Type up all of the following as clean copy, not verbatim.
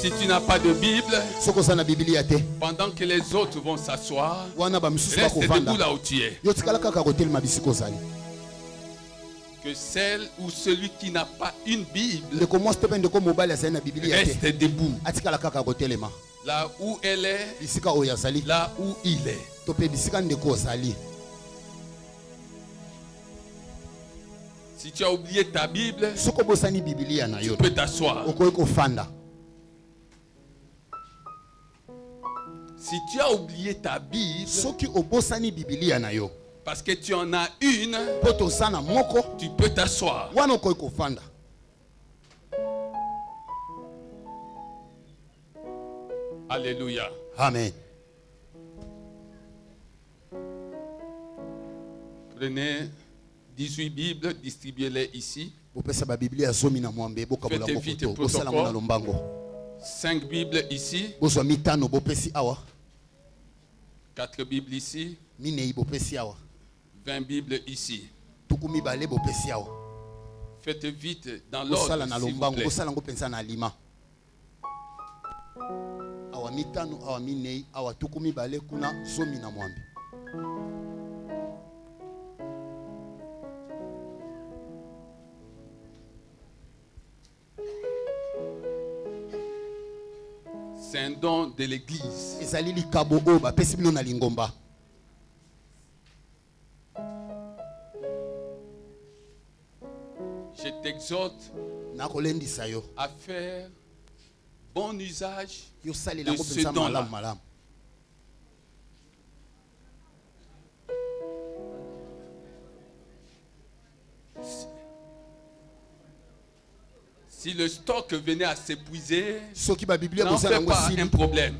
Si tu n'as pas de Bible, pendant que les autres vont s'asseoir, reste debout là où tu es. Que celle ou celui qui n'a pas une Bible reste debout. Là où elle est, là où il est. Si tu as oublié ta Bible, tu peux t'asseoir. Si tu as oublié ta Bible, parce que tu en as une, tu peux t'asseoir. Alléluia. Amen. Prenez 18 Bibles, distribuez-les ici. Faites vite le protocole. 5 Bibles ici. 4 Bibles ici. 20 Bibles ici. Faites vite dans l'ordre, s'il vous plaît. C'est un don de l'église. Je t'exhorte à faire bon usage de ce don-là. Si le stock venait à s'épuiser, n'en fait pas un problème.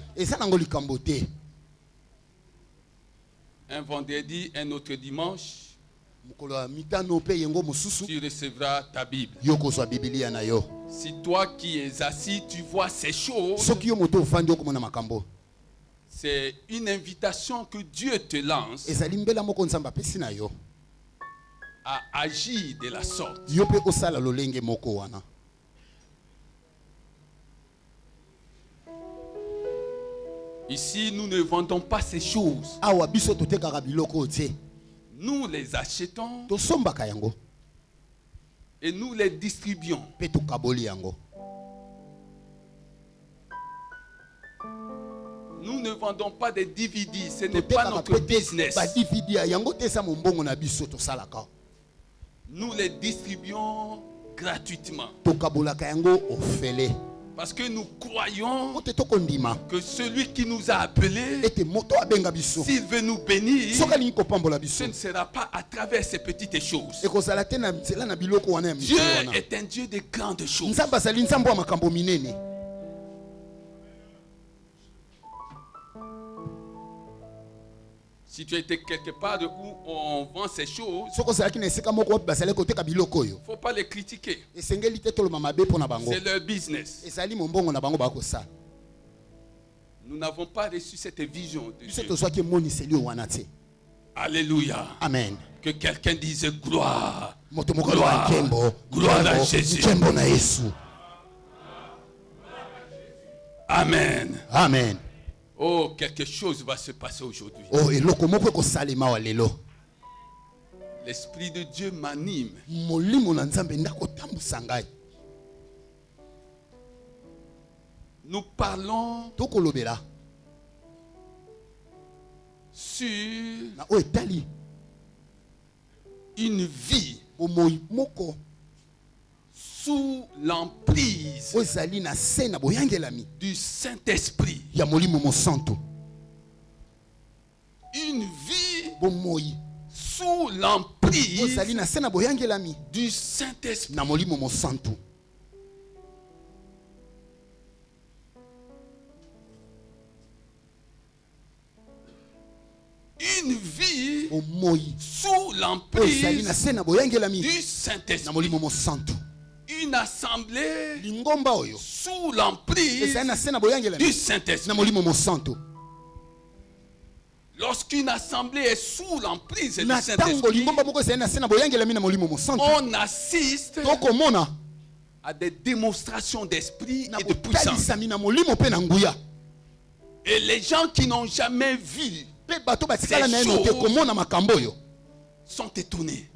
Un vendredi, un autre dimanche, tu recevras ta Bible. Si toi qui es assis, tu vois ces choses, c'est une invitation que Dieu te lance à agir de la sorte. Ici, nous ne vendons pas ces choses. Nous les achetons et nous les distribuons. Nous ne vendons pas des DVD, ce n'est pas notre business. Nous les distribuons gratuitement. Parce que nous croyons que celui qui nous a appelés, s'il veut nous bénir, ce ne sera pas à travers ces petites choses. Dieu est un Dieu de grandes choses. Si tu étais quelque part où on vend ces choses, il ne faut pas les critiquer. C'est leur business. Nous n'avons pas reçu cette vision de Dieu. Alléluia. Amen. Que quelqu'un dise gloire. Gloire. Gloire à Jésus. Amen. Amen. Oh, quelque chose va se passer aujourd'hui. L'Esprit de Dieu m'anime. Nous parlons sur une vie sous l'emprise du Saint-Esprit. Une vie sous l'emprise du Saint-Esprit. Une vie sous l'emprise du Saint-Esprit. Une assemblée sous l'emprise du Saint-Esprit. Lorsqu'une assemblée est sous l'emprise du Saint-Esprit, on assiste à des démonstrations d'esprit et de puissance. Et les gens qui n'ont jamais vu ces choses sont étonnés.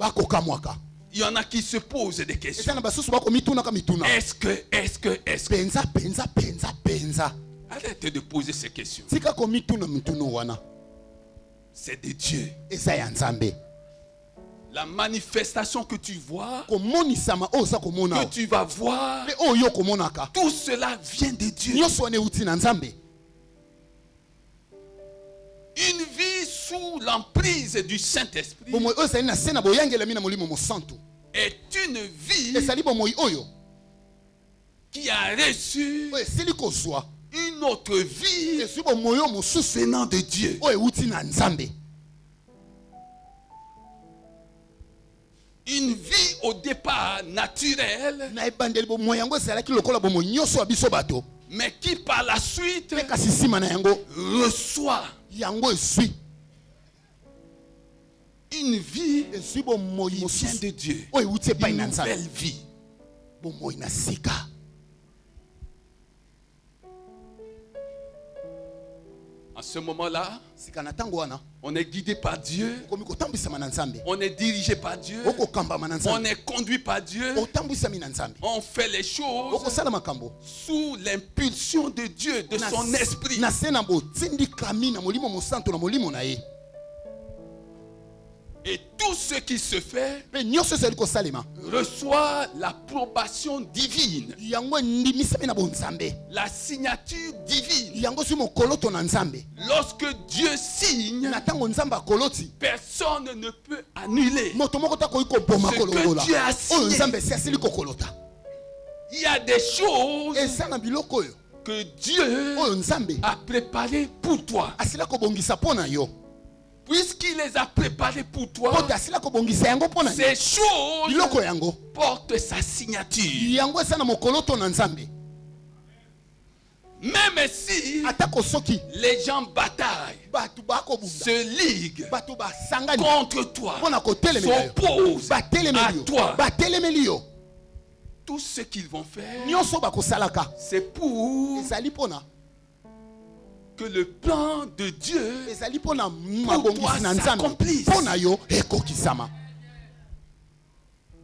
Il y en a qui se posent des questions. Est-ce que arrête de poser ces questions. C'est de Dieu. La manifestation que tu vois, que tu vas voir, tout cela vient de Dieu. Une vie sous l'emprise du Saint-Esprit est une vie qui a reçu une autre vie venant de Dieu. Une vie au départ naturelle, mais qui par la suite reçoit une vie qui vient de Dieu, une nouvelle vie. En ce moment-là, on est guidé par Dieu, on est dirigé par Dieu, on est conduit par Dieu, on fait les choses sous l'impulsion de Dieu, de son esprit. Et tout ce qui se fait reçoit l'approbation divine, la signature divine. Lorsque Dieu signe, personne ne peut annuler ce que Dieu a signé. Il y a des choses que Dieu a préparées pour toi. Puisqu'il les a préparés pour toi, ces choses portent sa signature. Même si les gens bataillent, se liguent contre toi, s'opposent à toi, tout ce qu'ils vont faire, c'est pour que le plan de Dieu pour toi s'accomplisse.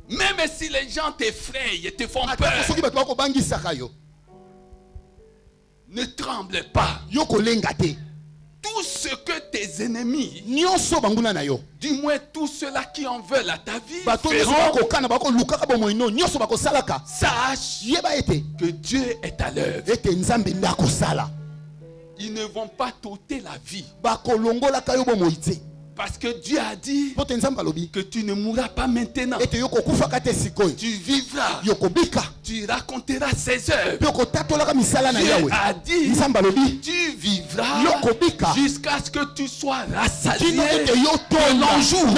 Même si les gens t'effrayent et te font peur, ne tremble pas. Tout ce que tes ennemis, du moins tous ceux-là qui en veulent à ta vie, feront, sache que Dieu est à l'œuvre. Ils ne vont pas t'ôter la vie. Parce que Dieu a dit que tu ne mourras pas maintenant. Tu vivras. Tu raconteras ses œuvres. Dieu a dit tu vivras jusqu'à ce que tu sois rassasié de longs jours.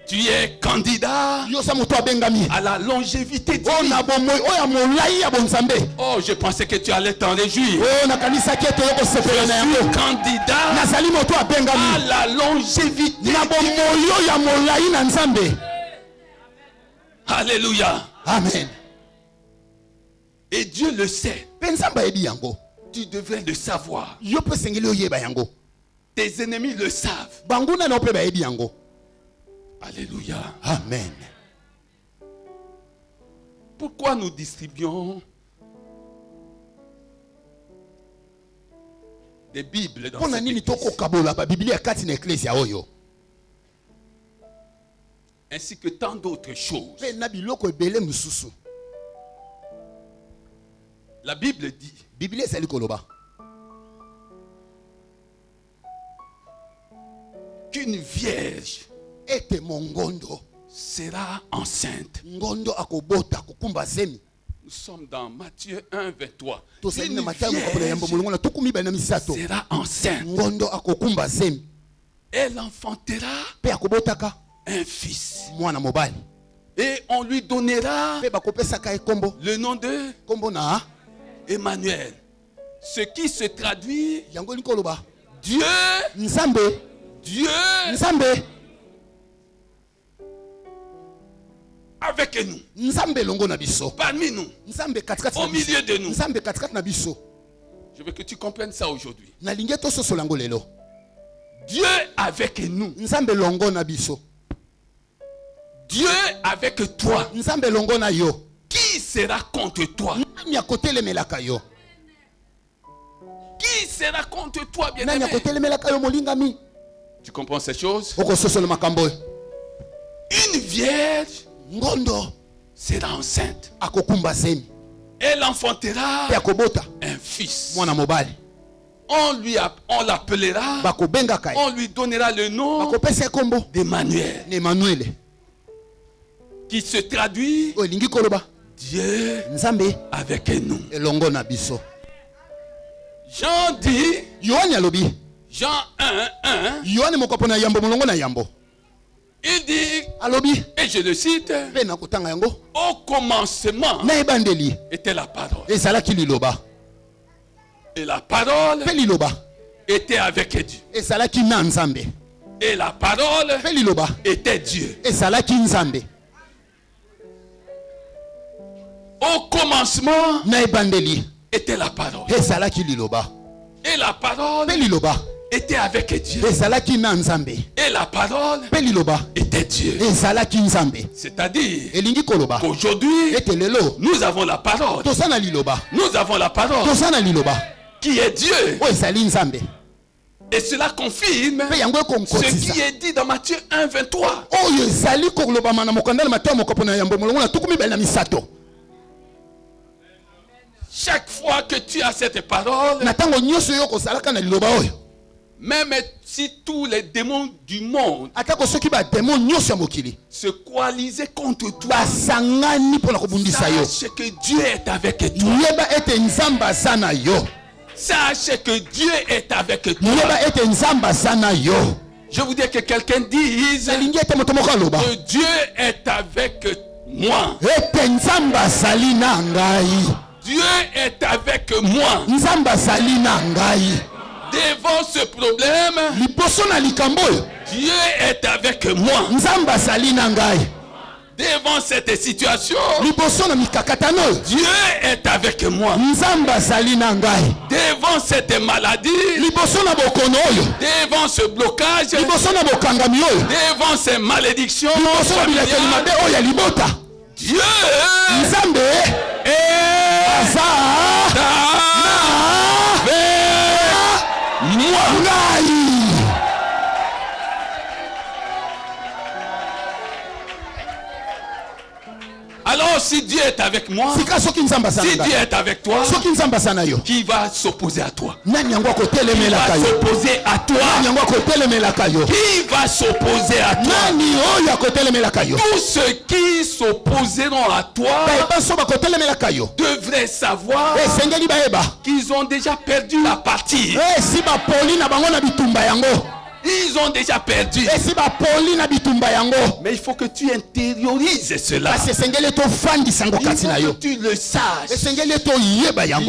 Tu es candidat à la longévité divine. Oh, je pensais que tu allais t'en réjouir. Je suis candidat à la longévité divine. Alléluia. Amen. Et Dieu le sait. Tu devrais le savoir. Tes ennemis le savent. Alléluia. Amen. Pourquoi nous distribuons des Bibles dans cette église, ainsi que tant d'autres choses? La Bible dit qu'une vierge sera enceinte. Nous sommes dans Matthieu 1, 23. Une vierge sera enceinte. Elle enfantera un fils. Et on lui donnera le nom de Emmanuel. Ce qui se traduit Dieu. avec nous, parmi nous, au milieu de nous. Je veux que tu comprennes ça aujourd'hui. Dieu avec nous. Dieu avec toi. Qui sera contre toi? Qui sera contre toi, bien-aimé? Tu comprends ces choses? Une vierge sera enceinte. Elle enfantera un fils. On l'appellera, on lui donnera le nom d'Emmanuel, qui se traduit Dieu avec nous. Jean dit, Jean 1:1, il dit, et je le cite, au commencement était la parole. Et la parole était avec Dieu. Et la parole était Dieu. Au commencement était la parole. Et la parole était avec Dieu. Et la parole était Dieu. C'est-à-dire qu'aujourd'hui, nous avons la parole. Nous avons la parole qui est Dieu. Et cela confirme ce qui est dit dans Matthieu 1:23. Chaque fois que tu as cette parole, même si tous les démons du monde se coalisaient contre toi, sache que Dieu est avec toi. Sache que Dieu est avec toi. Je voudrais que quelqu'un dise que Dieu est avec moi. Dieu est avec moi. Devant ce problème, Dieu est avec moi. Devant cette situation, Dieu est avec moi. Devant cette maladie, devant ce blocage, devant ces malédictions, Dieu est alors si Dieu est avec moi, si Dieu est avec toi, qui va s'opposer à toi? Qui va s'opposer à toi? Qui va s'opposer à toi? Tous ceux qui s'opposeront à toi devraient savoir qu'ils ont déjà perdu la partie. Ils ont déjà perdu. Mais il faut que tu intériorises cela. Il faut que tu le saches. Il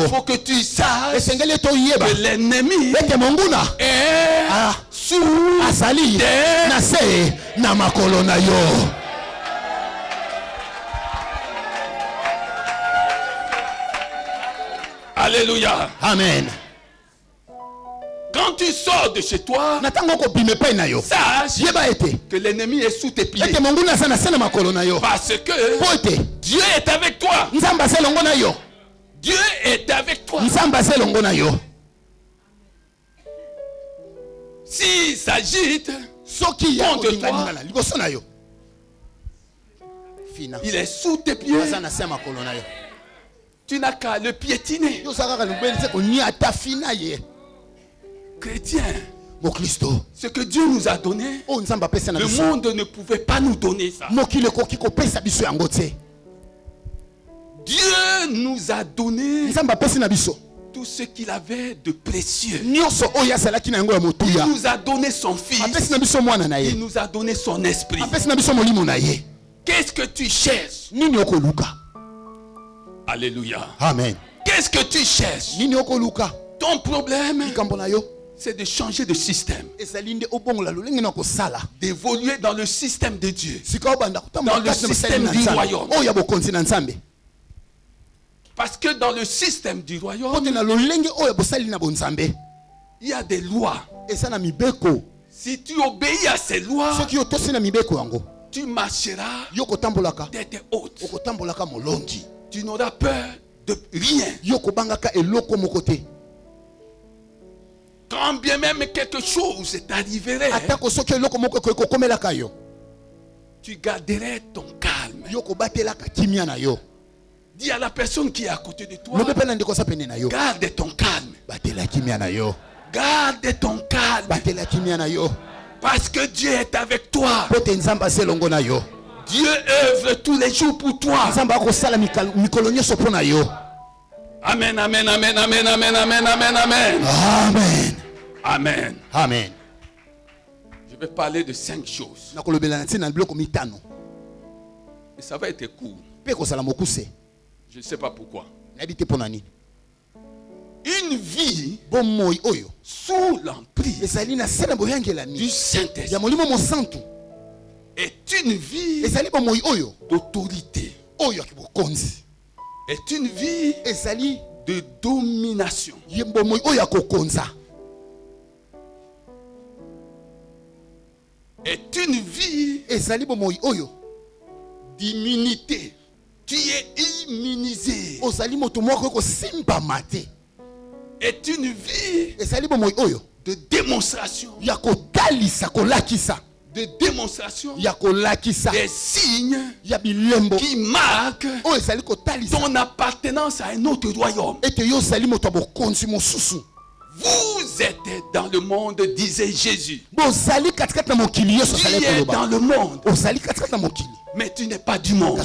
faut que tu saches que l'ennemi est sous Alléluia. Amen. Quand tu sors de chez toi, sache que l'ennemi est sous tes pieds. Parce que Dieu est avec toi. Dieu est avec toi. S'il s'agite contre toi, il est sous tes pieds. Tu n'as qu'à le piétiner. Chrétien, ce que Dieu nous a donné, le monde ne pouvait pas nous donner ça. Dieu nous a donné tout ce qu'il avait de précieux. Il nous a donné son fils. Il nous a donné son esprit. Qu'est-ce que tu cherches? Alléluia. Amen. Qu'est-ce que tu cherches? Ton problème, c'est de changer de système. D'évoluer dans le système de Dieu. Dans le système du royaume. Parce que dans le système du royaume, il y a des lois. Si tu obéis à ces lois, tu marcheras tête haute. Tu n'auras peur de rien. Quand bien même quelque chose t'arriverait, tu garderais ton calme. Dis à la personne qui est à côté de toi, garde ton calme. Garde ton calme. Parce que Dieu est avec toi. Dieu œuvre tous les jours pour toi. Amen, amen, amen, amen, amen, amen, amen, amen. Amen. Amen. Amen. Je vais parler de 5 choses. Et ça va être court. Je ne sais pas pourquoi. Une vie sous l'emprise du Saint-Esprit est une vie d'autorité. Est une vie de domination. Est une vie d'immunité. Tu es immunisé. Est une vie de démonstration. De démonstration des signes qui marquent ton appartenance à un autre royaume. Vous êtes dans le monde, disait Jésus. Tu es dans le monde, mais tu n'es pas du monde.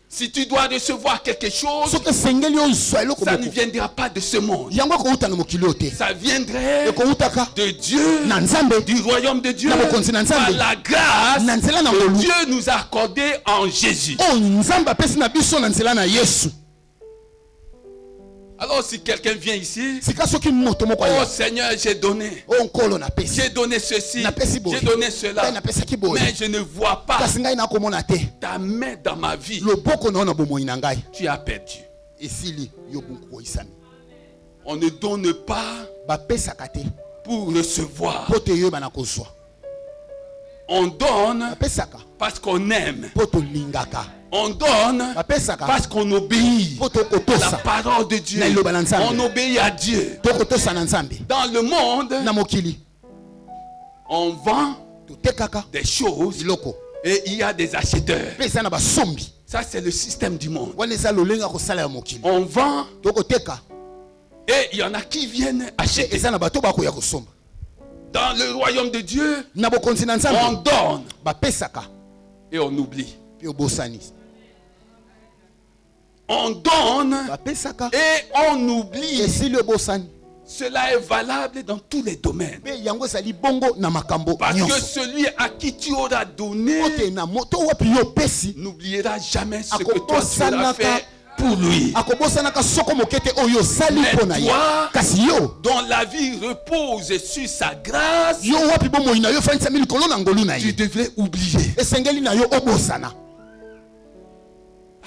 Si tu dois recevoir quelque chose, ça ne viendra pas de ce monde. Ça viendrait de Dieu, du royaume de Dieu, par la grâce que Dieu nous a accordée en Jésus. Alors si quelqu'un vient ici, oh Seigneur, j'ai donné ceci, j'ai donné cela, mais je ne vois pas ta main dans ma vie, tu as perdu. On ne donne pas pour recevoir. On donne parce qu'on aime. On donne parce qu'on obéit à la parole de Dieu. On obéit à Dieu. Dans le monde, on vend des choses et il y a des acheteurs. Ça, c'est le système du monde. On vend et il y en a qui viennent acheter. Dans le royaume de Dieu, on donne et on oublie. On donne et on oublie. Cela est valable dans tous les domaines. Parce que celui à qui tu auras donné n'oubliera jamais ce que toi tu auras fait pour lui. Mais toi, dont la vie repose sur sa grâce, tu devrais oublier.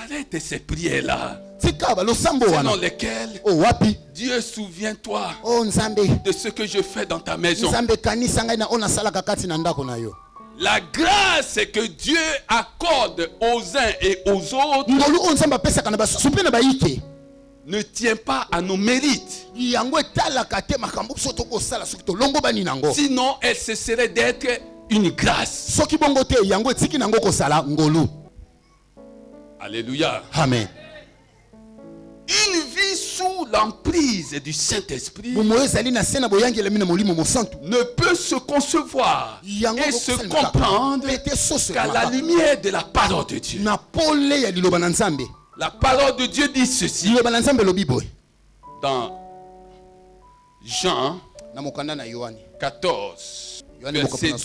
Arrête ces prières-là, selon lesquelles Dieu, souviens-toi de ce que je fais dans ta maison. La grâce que Dieu accorde aux uns et aux autres ne tient pas à nos mérites. Sinon, elle cesserait d'être une grâce. Alléluia. Amen. Une vie sous l'emprise du Saint-Esprit ne peut se concevoir et se comprendre qu'à la lumière de la parole de Dieu. La parole de Dieu dit ceci dans Jean 14, verset 12.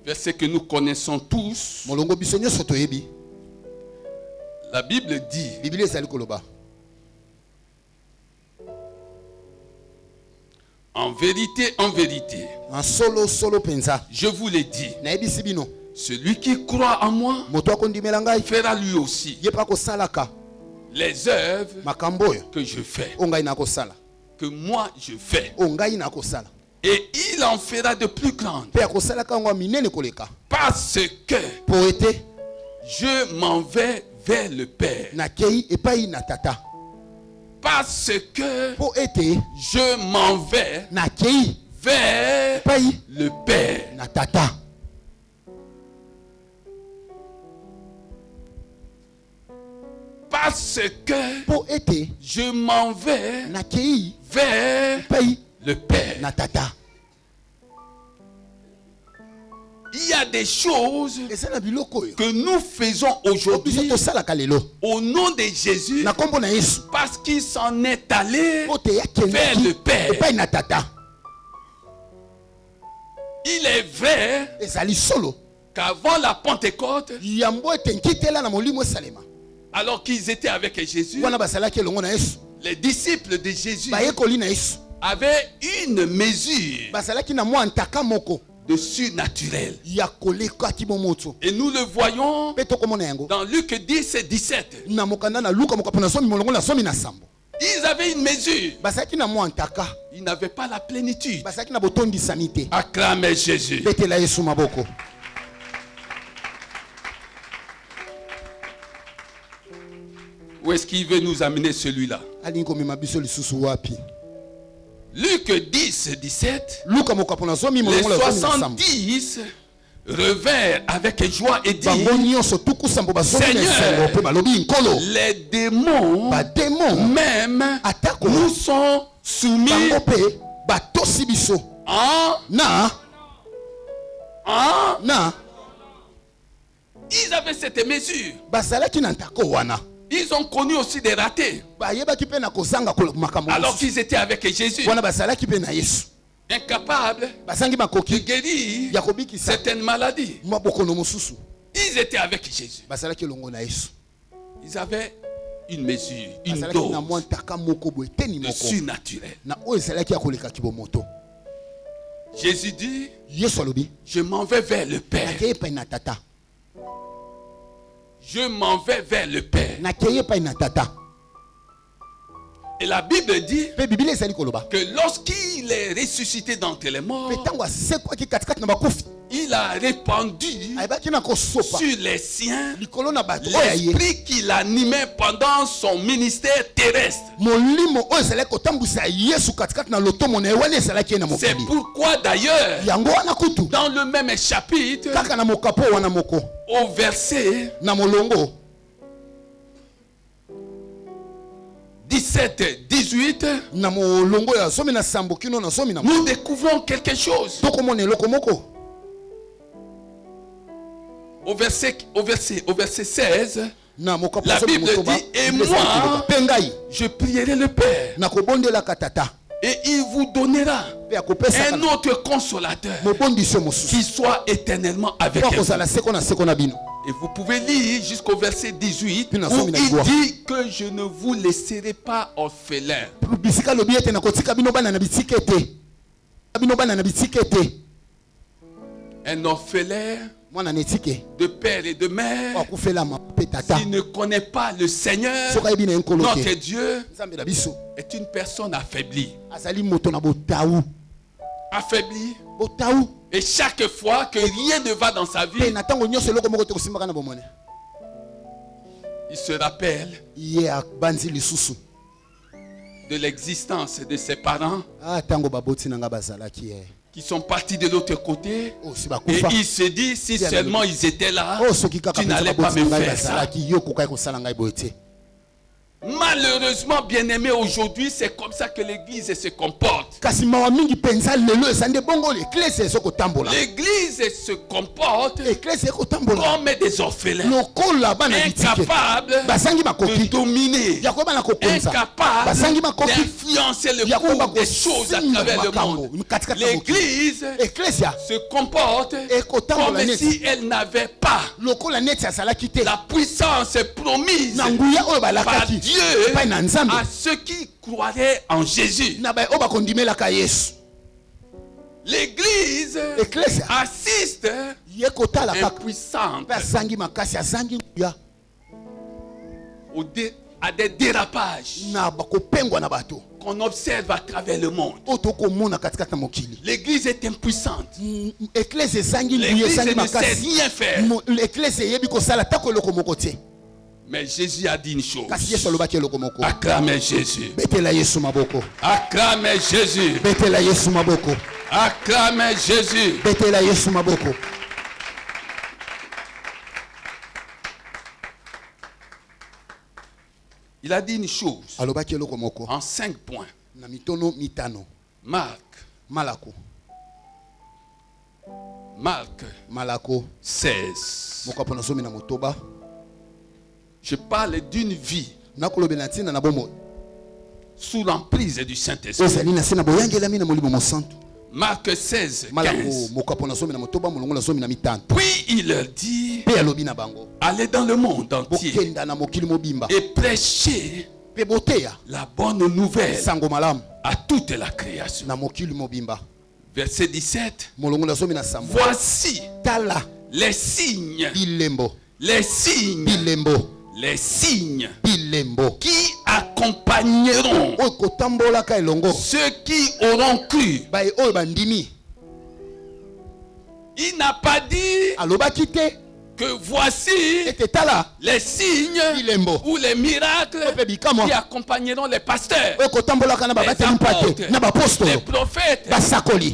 Verset que nous connaissons tous. La Bible dit, en vérité, je vous l'ai dit, celui qui croit en moi fera lui aussi les œuvres que je fais, que moi je fais. Et il en fera de plus grandes. Parce que je m'en vais vers le Père. Parce que je m'en vais vers le Père. Parce que je m'en vais vers le Père. Il y a des choses que nous faisons aujourd'hui au nom de Jésus parce qu'il s'en est allé vers le Père. Il est vrai qu'avant la Pentecôte, alors qu'ils étaient avec Jésus, les disciples de Jésus avaient une mesure de surnaturel. Et nous le voyons dans Luc 10 et 17. Ils avaient une mesure. Ils n'avaient pas la plénitude. Acclamez Jésus. Où est-ce qu'il veut nous amener celui-là? Luc 10, 17. Les 70 revinrent avec joie et dirent, Seigneur, les démons même nous sont soumis. Ils avaient cette mesure. Ils ont connu aussi des ratés. Alors qu'ils étaient avec Jésus. Incapables de guérir certaines maladies. Ils étaient avec Jésus. Ils avaient une mesure, une dose de surnaturel. Jésus dit, je m'en vais vers le Père. Je m'en vais vers le Père. Et la Bible dit que lorsqu'il est ressuscité d'entre les morts, il a répandu sur les siens l'esprit qu'il animait pendant son ministère terrestre. C'est pourquoi d'ailleurs, dans le même chapitre, au verset 17, 18, nous découvrons quelque chose. Au verset 16, la Bible dit, et moi, je prierai le Père, et il vous donnera un autre consolateur qui soit éternellement avec vous. Et vous pouvez lire jusqu'au verset 18 où il dit que je ne vous laisserai pas orphelins. Un orphelin de père et de mère, s'il ne connaît pas le Seigneur, notre Dieu, est une personne affaiblie. Affaiblie. Et chaque fois que rien ne va dans sa vie, il se rappelle de l'existence de ses parents qui sont partis de l'autre côté. Et il se dit, si seulement ils étaient là, tu n'allais pas me faire ça. Malheureusement, bien-aimé, aujourd'hui, c'est comme ça que l'église se comporte. L'église se comporte comme des orphelins, incapables de dominer, incapables d'influencer le cours des choses à travers le monde. L'église se comporte comme si elle n'avait pas la puissance promise par Dieu à ceux qui croiraient en Jésus. L'église assiste impuissante à des dérapages qu'on observe à travers le monde. L'église est impuissante. L'église ne sait rien faire. Mais Jésus a dit une chose. Acclamez Jésus. Acclamez Jésus. Acclamez Jésus. Il a dit une chose en 5 points. Marc 16. Je parle d'une vie sous l'emprise du Saint-Esprit. Marc 16, 15. Puis il leur dit, allez dans le monde entier et prêchez la bonne nouvelle à toute la création. Verset 17. Voici les signes. Les signes qui accompagneront ceux qui auront cru. Il n'a pas dit que voici les signes ou les miracles qui accompagneront les pasteurs, les apôtres, les prophètes,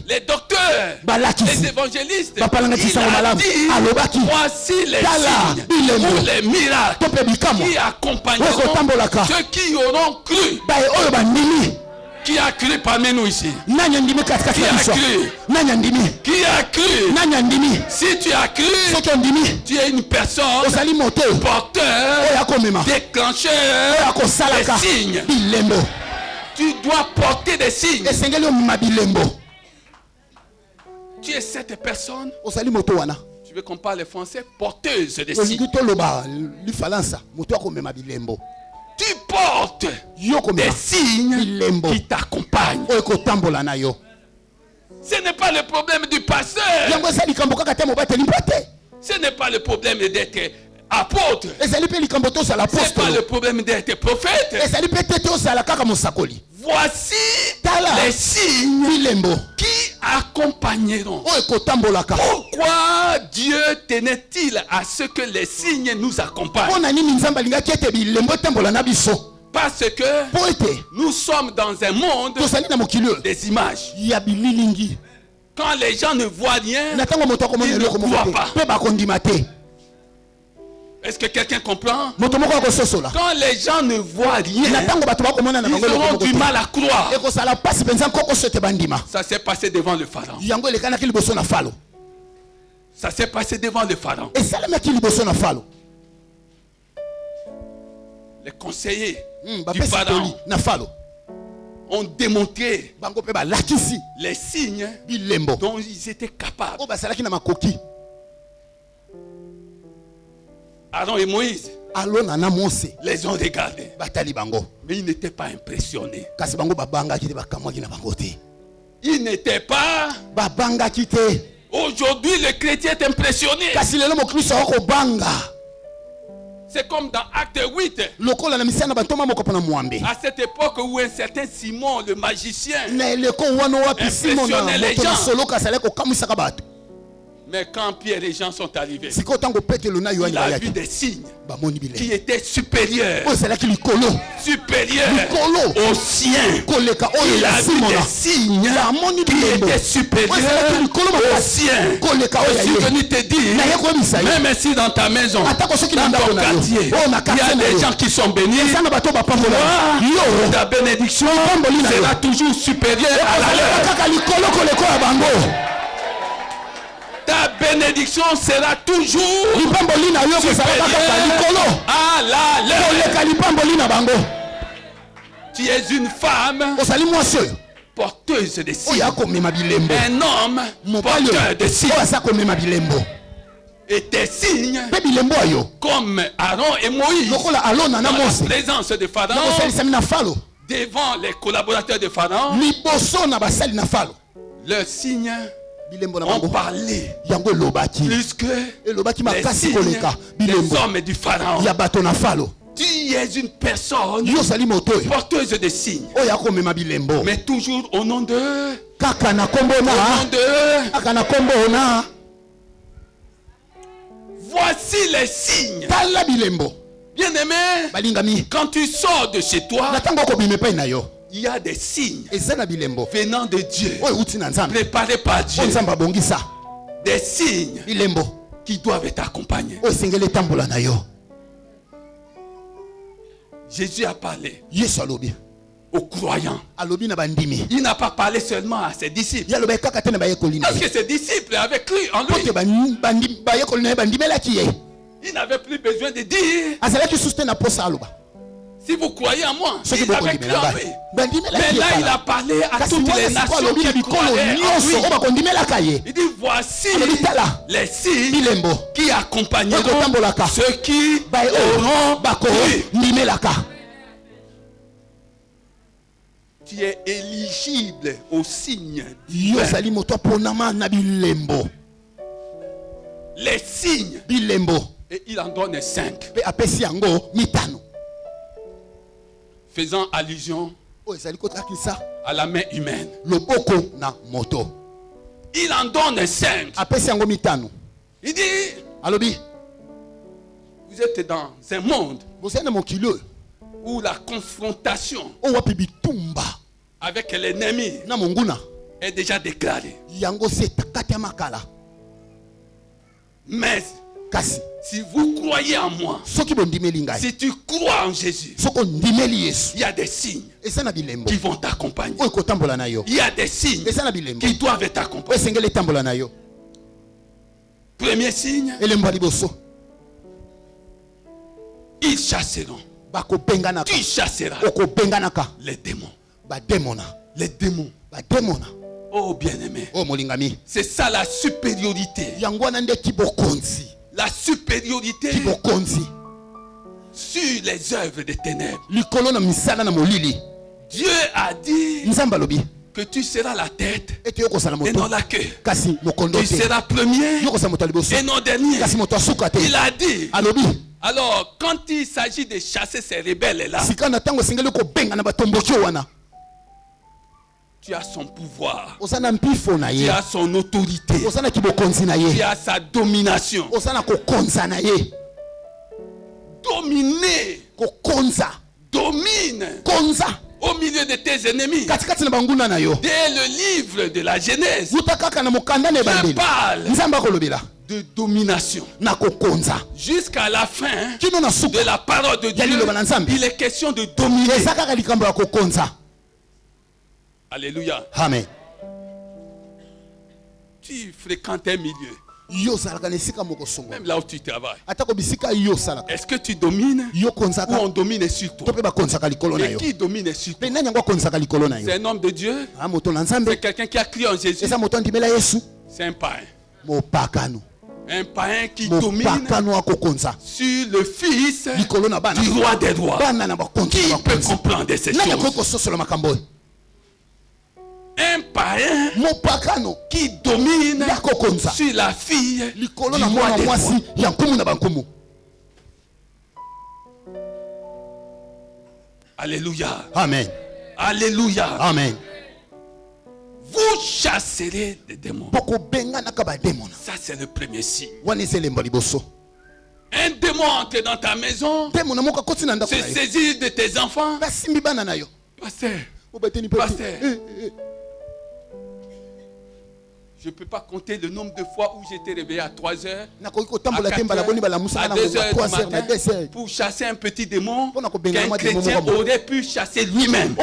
les docteurs, les évangélistes. Il a dit voici les signes ou les miracles qui accompagneront ceux qui auront cru. Qui a cru parmi nous ici? Qui a cru? Si tu as cru, tu es une personne porteur, déclencheur des signes. Tu dois porter des signes. Tu es cette personne. Tu veux qu'on parle français? Porteuse des signes. Tu portes des signes qui t'accompagnent. Ce n'est pas le problème du pasteur. Ce n'est pas le problème d'être apôtre. Ce n'est pas le problème d'être prophète. Voici les signes qui accompagneront. Pourquoi Dieu tenait-il à ce que les signes nous accompagnent? Parce que nous sommes dans un monde des images. Quand les gens ne voient rien, ils ne croient pas. Est-ce que quelqu'un comprend? Quand les gens ne voient rien, ils auront du mal à croire. Ça s'est passé devant le pharaon. Ça s'est passé devant le pharaon. Les conseillers du pharaon ont démontré les signes dont ils étaient capables. Aaron et Moïse les ont regardés, mais ils n'étaient pas impressionnés. Ils n'étaient pas. Aujourd'hui, le chrétien est impressionné. C'est comme dans Acte 8. À cette époque où un certain Simon, le magicien, impressionnait les gens. Mais quand Pierre et Jean sont arrivés, il a vu des signes qui étaient supérieurs aux siens. Il a vu des signes qui étaient supérieurs aux siens. Je suis venu te dire, même si dans ta maison, dans ton quartier, il y a des gens qui sont bénis, ta bénédiction sera toujours supérieure à la leur. Ta bénédiction sera toujours supérieure à la leur. Tu es une femme porteuse de signes. Un homme porteur de signes. Et tes signes, comme Aaron et Moïse, dans la présence de Pharaon, devant les collaborateurs de Pharaon, leurs signes ont parlé plus que les signes des hommes du Pharaon. Tu es une personne porteuse de signes, mais toujours au nom de voici les signes. Bien-aimé, quand tu sors de chez toi, il y a des signes venant de Dieu, préparés par Dieu. Des signes qui doivent t'accompagner. Jésus a parlé aux croyants. Il n'a pas parlé seulement à ses disciples. Parce que ses disciples avaient cru en lui. Il n'avait plus besoin de dire, si vous croyez en moi, il avait cru en lui. Mais là, il a parlé à toutes les nations qui croyaient en lui. Il dit, voici les signes qui accompagneront ceux qui auront cru. Tu es éligible aux signes. Les signes. Et il en donne 5. Faisant allusion à la main humaine. Il en donne 5. Il dit, vous êtes dans un monde où la confrontation avec l'ennemi est déjà déclarée. Mais si vous croyez en moi, si tu crois en Jésus, il y a des signes qui vont t'accompagner. Il y a des signes qui doivent t'accompagner. Premier signe, ils chasseront. Tu chasseras les démons. Les démons. Oh bien-aimé, c'est ça la supériorité. La supériorité sur les œuvres des ténèbres. Dieu a dit que tu seras la tête et non la queue. Tu seras premier et non dernier. Il a dit. Alors, quand il s'agit de chasser ces rebelles-là, tu as son pouvoir, tu as son autorité, tu as sa domination. Dominer, domine au milieu de tes ennemis. Dès le livre de la Genèse, je parle de domination. Jusqu'à la fin de la parole de Dieu, il est question de dominer. Alléluia. Amen. Tu fréquentes un milieu, même là où tu travailles. Est-ce que tu domines ou on domine sur toi? Et qui domine sur toi? C'est un homme de Dieu. C'est quelqu'un qui a crié en Jésus. C'est un païen. Un païen qui domine sur le fils du roi des rois. Qui peut comprendre ces choses? Un païen qui domine sur la fille du roi des rois. Alléluia. Amen. Alléluia. Amen. vous chasserez des démons. Ça, c'est le premier signe. Un démon entre dans ta maison, se saisit de tes enfants. Pasteur, je ne peux pas compter le nombre de fois où j'étais réveillé à 3 heures, à 4 heures, à 2 heures du matin pour chasser un petit démon qu'un chrétien aurait pu chasser lui-même.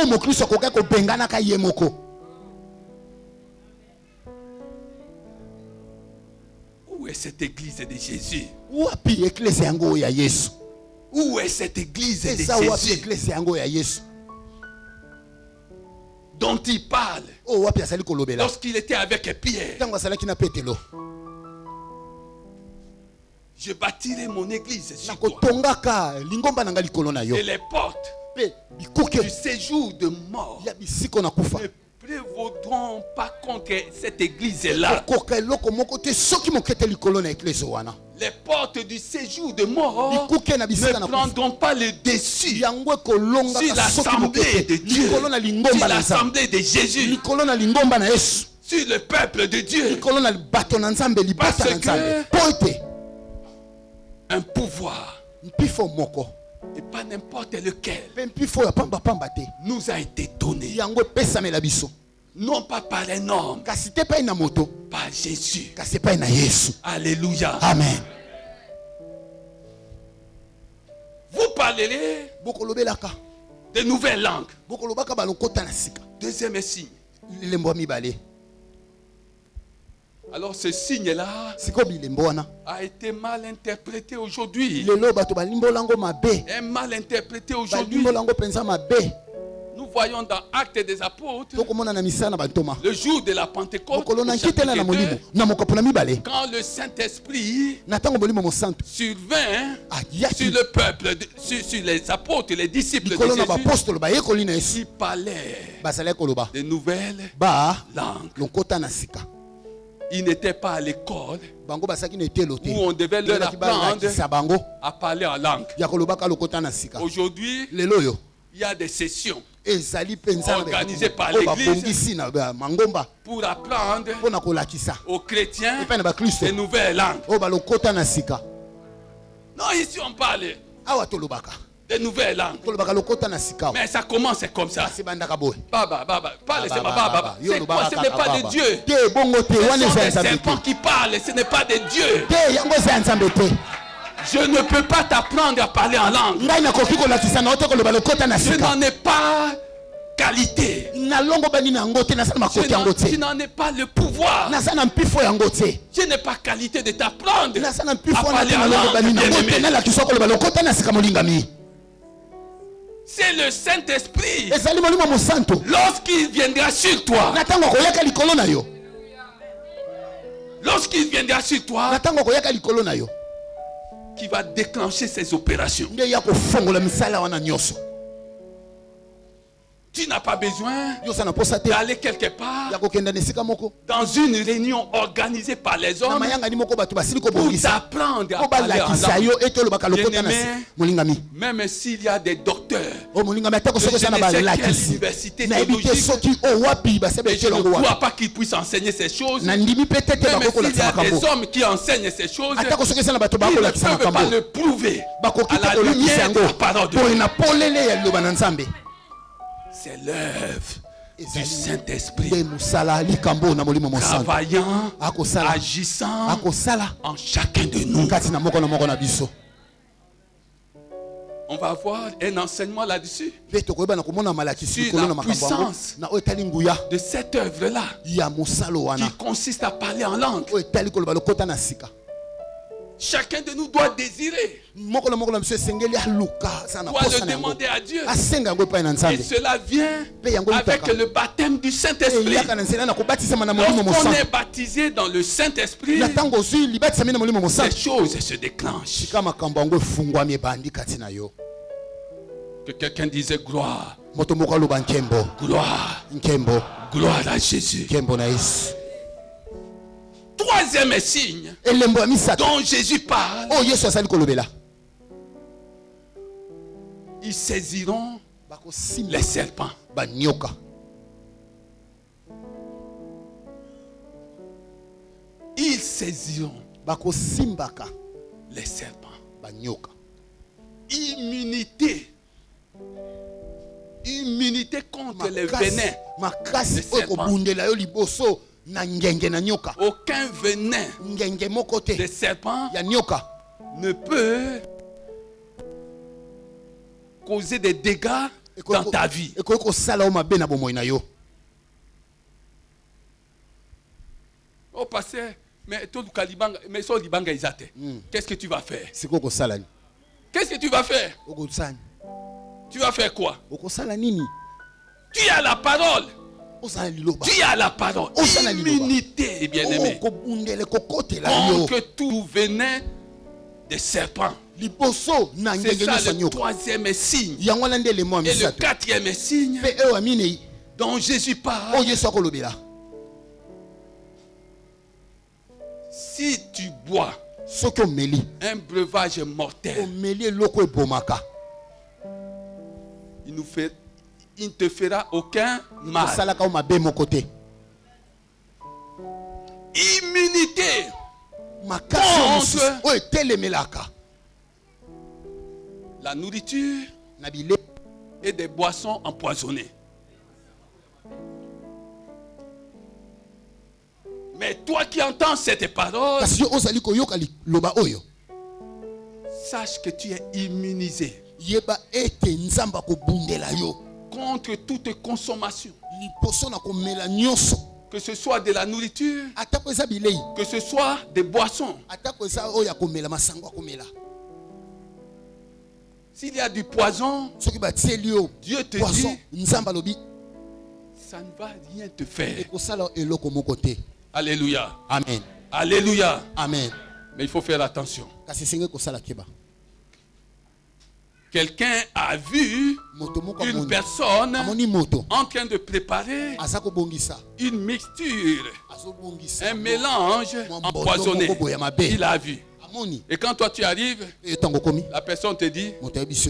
Où est cette église de Jésus? Où est cette église de Jésus dont il parle lorsqu'il était avec Pierre? Je bâtirai mon église sur toi. Et les portes du séjour de mort ne prévaudront pas contre cette église-là. Les portes du séjour de mort ne prendront pas le dessus sur l'assemblée de Dieu, sur l'assemblée de Jésus, sur le peuple de Dieu. Parce que un pouvoir, et pas n'importe lequel, nous a été donné. Non pas par un homme, par Jésus. Alléluia. Amen. Vous parlerez de nouvelles langues. Deuxième signe. Alors ce signe-là a été mal interprété aujourd'hui. Est mal interprété aujourd'hui. Nous voyons dans Actes des Apôtres, le jour de la Pentecôte, quand le Saint-Esprit survint sur le peuple, sur les apôtres, les disciples de Jésus, il parlait de nouvelles langues. Ils n'étaient pas à l'école où on devait leur apprendre à parler en langue. Aujourd'hui, il y a des sessions organisées par l'église pour apprendre aux chrétiens des nouvelles langues. Non, ici on parle des nouvelles langues. Mais ça commence comme ça. Baba, parle, c'est baba. C'est quoi? Ce n'est pas de Dieu. Ce sont des serpents qui parlent, ce n'est pas de Dieu. Je ne peux pas t'apprendre à parler en langue. Je n'en ai pas qualité. Tu n'en ai pas le pouvoir. Je n'ai pas qualité de t'apprendre à parler en langue. C'est le Saint-Esprit. Lorsqu'il viendra sur toi, qui va déclencher ces opérations. Tu n'as pas besoin d'aller quelque part dans une réunion organisée par les hommes pour t'apprendre à parler en langue. Même s'il y a des docteurs de je ne sais quelle université théologique, et je ne crois pas qu'ils puissent enseigner ces choses. Même s'il y a des hommes qui enseignent ces choses, ils ne peuvent pas le prouver à la lumière de la parole de Dieu. C'est l'œuvre du Saint-Esprit travaillant, agissant en chacun de nous. On va avoir un enseignement là-dessus sur la puissance de cette œuvre-là qui consiste à parler en langue. Chacun de nous doit désirer, doit le demander à Dieu. Et cela vient avec le baptême du Saint-Esprit. Lorsqu'on est baptisé dans le Saint-Esprit, ces choses se déclenchent. Que quelqu'un disait gloire. Gloire. Gloire à Jésus. Troisième signe dont Jésus parle, ils saisiront les serpents. ils saisiront les serpents. Immunité. Immunité contre les venins. Aucun venin de serpent ne peut causer des dégâts dans ta vie. Oh, pasteur, mais tout mais ça, qu'est-ce que tu vas faire? Qu'est-ce que tu vas faire? Tu vas faire quoi? Tu as la parole. Tu as la parole. Immunité, bien-aimé. Contre tout venin des serpents. C'est ça le troisième signe. Et le quatrième signe dont Jésus parle. Si tu bois un breuvage mortel, il ne te fera aucun mal. Immunité contre la nourriture et des boissons empoisonnées. Mais toi qui entends cette parole, sache que tu es immunisé contre toute consommation, que ce soit de la nourriture, que ce soit des boissons. S'il y a du poison, Dieu te dit, ça ne va rien te faire. Alléluia. Amen. Alléluia. Amen. Mais il faut faire attention. Quelqu'un a vu une personne en train de préparer une mixture, un mélange empoisonné. Il a vu. Et quand toi tu arrives, la personne te dit,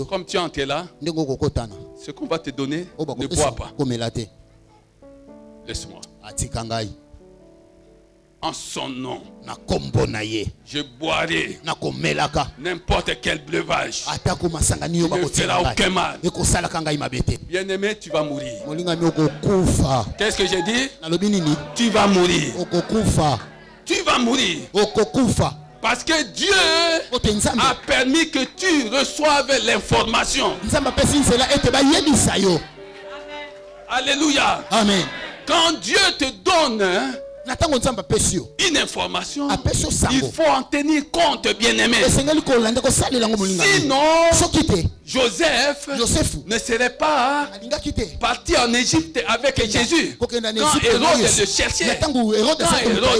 comme tu es entré là, ce qu'on va te donner, ne bois pas. Laisse-moi. En son nom, je boirai n'importe quel breuvage. Il ne fera aucun mal. Bien-aimé, tu vas mourir. Qu'est-ce que j'ai dit? Tu vas mourir. Tu vas mourir. Parce que Dieu a permis que tu reçoives l'information. Alléluia. Amen. Quand Dieu te donne une information, il faut en tenir compte, bien-aimé. Sinon, Joseph ne serait pas parti en Égypte avec Jésus. Quand Hérode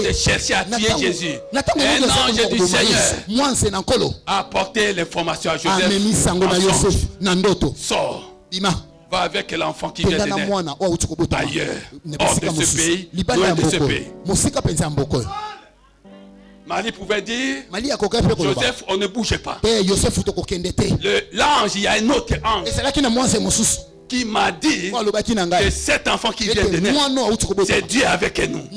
le cherchait, à tuer Jésus, un ange du Seigneur a apporté l'information à Joseph. Sors. Va avec l'enfant qui vient de naître ailleurs, hors de ce pays, loin de ce pays. Marie pouvait dire, Joseph, on ne bouge pas. L'ange, il y a un autre ange qui m'a dit que cet enfant qui vient de naître, c'est Dieu avec nous.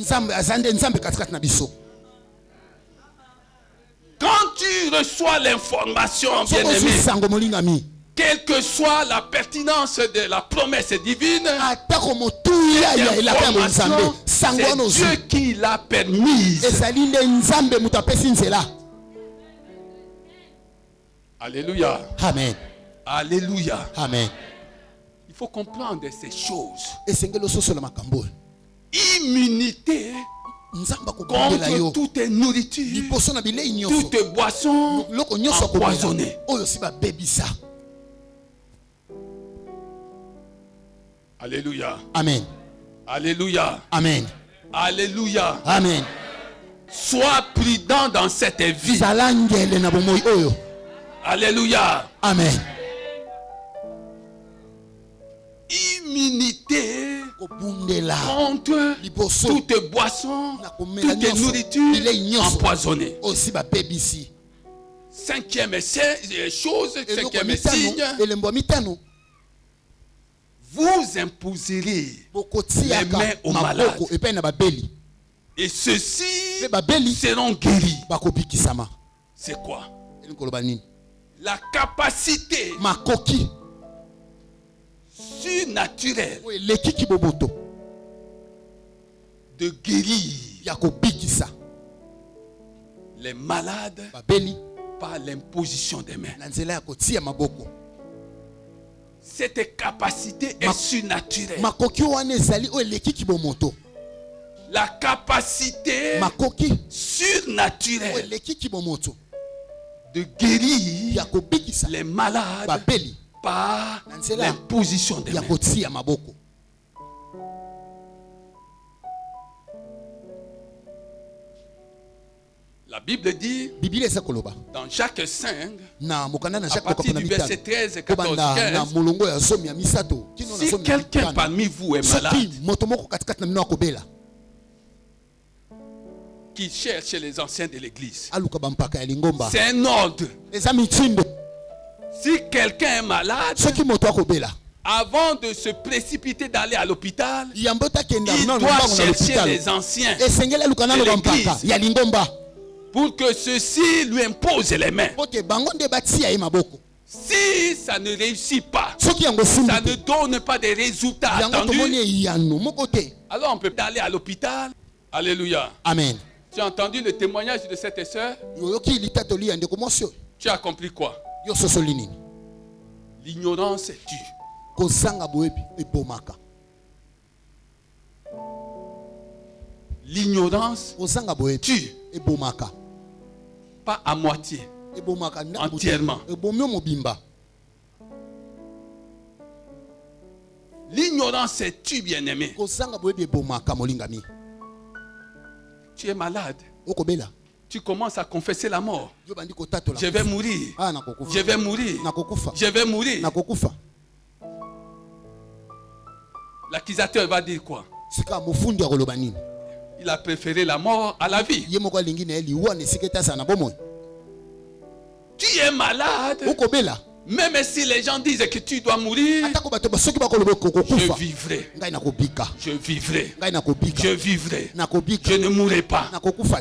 Quand tu reçois l'information, bien-aimé, quelle que soit la pertinence de la promesse divine, c'est Dieu qui l'a permise. Alléluia. Amen. Alléluia. Amen. Il faut comprendre ces choses. Immunité contre toute nourriture, toute boisson empoisonnée. Alléluia. Amen. Alléluia. Amen. Alléluia. Amen. Sois prudent dans cette vie. Alléluia. Amen. Immunité contre toute boisson, toute nourriture empoisonnée. Cinquième signe. Vous imposerez les mains aux malades Et ceux-ci seront guéris. C'est quoi? La capacité surnaturelle de guérir les malades par l'imposition des mains. Cette capacité est surnaturelle. La capacité surnaturelle de guérir les malades par l'imposition des mains. La Bible dit dans Jacques 5, à partir du verset 13 et 14, 15, si quelqu'un parmi vous est malade, qui cherche les anciens de l'église, c'est un ordre. Si quelqu'un est malade, avant de se précipiter d'aller à l'hôpital, il doit chercher les anciens de l'église pour que ceux-ci lui imposent les mains. Si ça ne réussit pas, ça ne donne pas des résultats attendus, alors on peut aller à l'hôpital. Alléluia. Amen. Tu as entendu le témoignage de cette sœur? Tu as compris quoi? L'ignorance tue. L'ignorance tue. Pas à moitié, entièrement. L'ignorance tue, bien-aimé. Tu es malade. Tu commences à confesser la mort. Je vais mourir. Je vais mourir. Je vais mourir. L'accusateur va dire quoi? Il a préféré la mort à la vie. Tu es malade. Même si les gens disent que tu dois mourir, je vivrai. Je vivrai. Je vivrai. Je ne mourrai pas.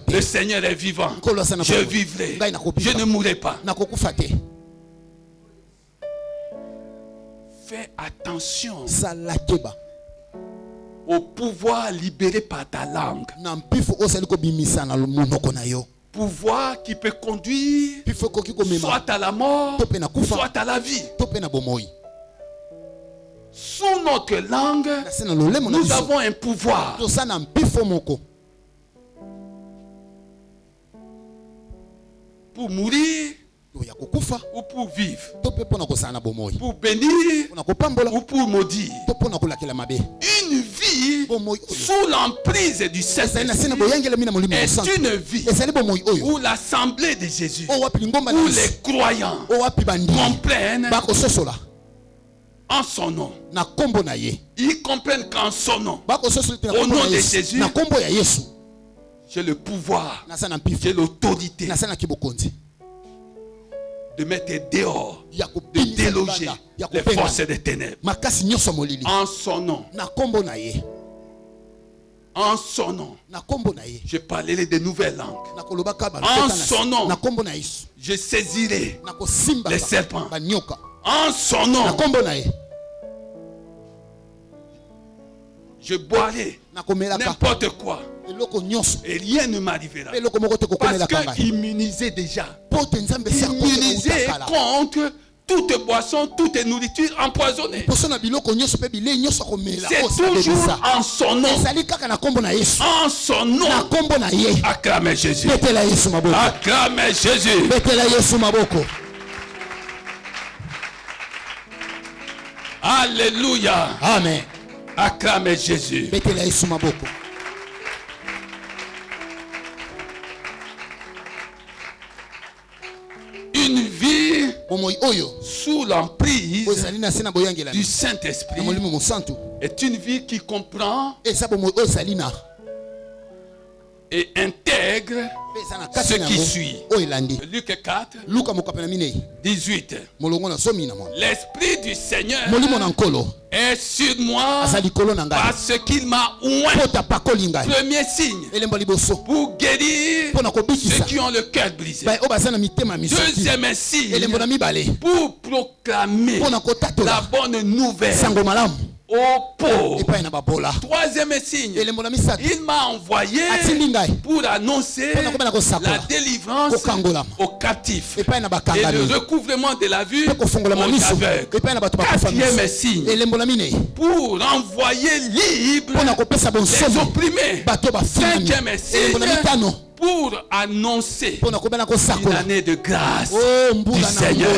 Le Seigneur est vivant. Je vivrai. Je ne mourrai pas. Fais attention au pouvoir libéré par ta langue. Pouvoir qui peut conduire soit à la mort, soit à la vie. Sous notre langue, nous avons un pouvoir. Pour mourir ou pour vivre, pour bénir ou pour maudire. Une vie sous l'emprise du Saint-Esprit est une vie où l'assemblée de Jésus, où les croyants comprennent en son nom. Ils comprennent qu'en son nom, au nom de Jésus, j'ai le pouvoir, j'ai l'autorité de mettre dehors, de déloger les forces des ténèbres. En son nom. En son nom. Je parlerai de nouvelles langues. En son nom. Je saisirai les serpents. En son nom. Je boirai n'importe quoi. Et rien ne m'arrivera. Parce que immunisé déjà. Immunisé contre toute boisson, toute nourriture empoisonnée. C'est toujours en son nom. En son nom. Acclamez Jésus. Acclamez Jésus. Alléluia. Amen. Acclamez Jésus. Une vie sous l'emprise du Saint-Esprit est une vie qui comprend et intègre ce qui suit. Luc 4, 18. L'Esprit du Seigneur est sur moi parce qu'il m'a oint. Premier signe pour guérir ceux qui ont le cœur brisé. Deuxième signe pour proclamer la bonne nouvelle aux pauvres. Troisième signe, il m'a envoyé pour annoncer la délivrance aux captifs et le recouvrement de la vue aux aveugles. Quatrième signe, pour envoyer libre les opprimés. Cinquième signe, pour annoncer une année de grâce du Seigneur.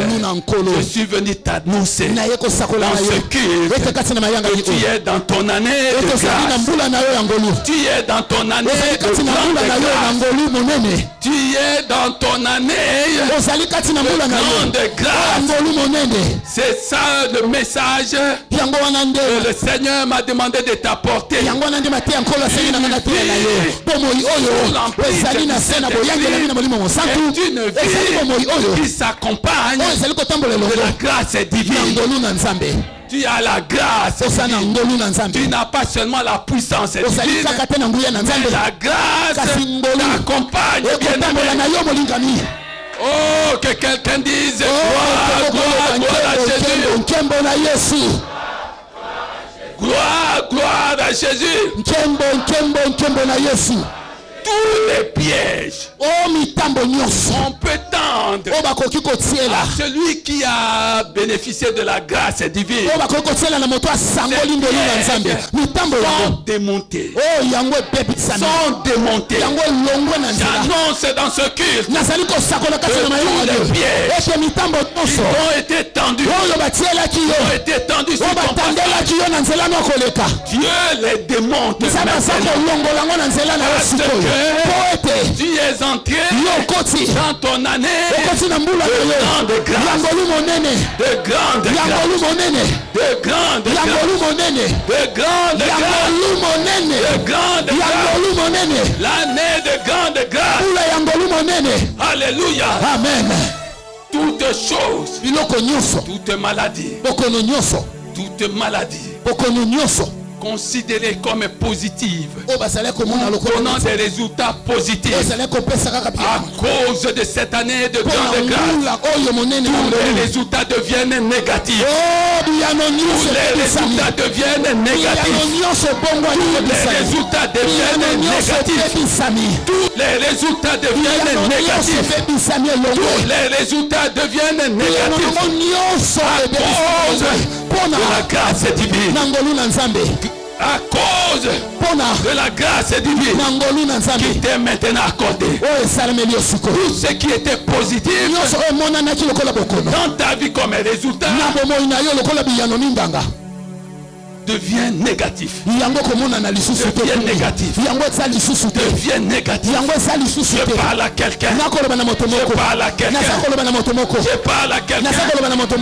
Je suis venu t'annoncer dans ce culte que tu es dans ton année de grâce. Tu es dans ton année de grâce. Tu es dans ton année de grande grâce. C'est ça le message que le Seigneur m'a demandé de t'apporter. Une vie qui s'accompagne de la grâce divine. Tu as la grâce divine. Tu n'as pas seulement la puissance divine, mais la grâce t'accompagne. Oh, que quelqu'un dise gloire à Jésus. Gloire à Jésus. Tous les pièges on peut tendre à celui qui a bénéficié de la grâce divine. Sont démontés. Sont démontés. J'annonce dans ce culte que tous les pièges qui ont été tendus sur ton passage. Dieu les démonte tu es entré dans ton année de grande grâce, de grande grâce, l'année de grande grâce. Alléluia. Amen. Toutes choses, toute maladie, considérées comme positives, donnant des résultats positifs à cause de cette année de grande grâce. Tous les résultats deviennent négatifs. Tous les résultats deviennent négatifs. Tous les résultats deviennent négatifs. Tous les résultats deviennent négatifs. Tous les résultats deviennent négatifs à cause de la grâce divine. À cause de la grâce divine qui t'est maintenant accordée. Tout ce qui était positif dans ta vie comme résultat devient négatif. Devient négatif. Devient négatif. Je parle à quelqu'un. Je parle à quelqu'un. Je parle à quelqu'un.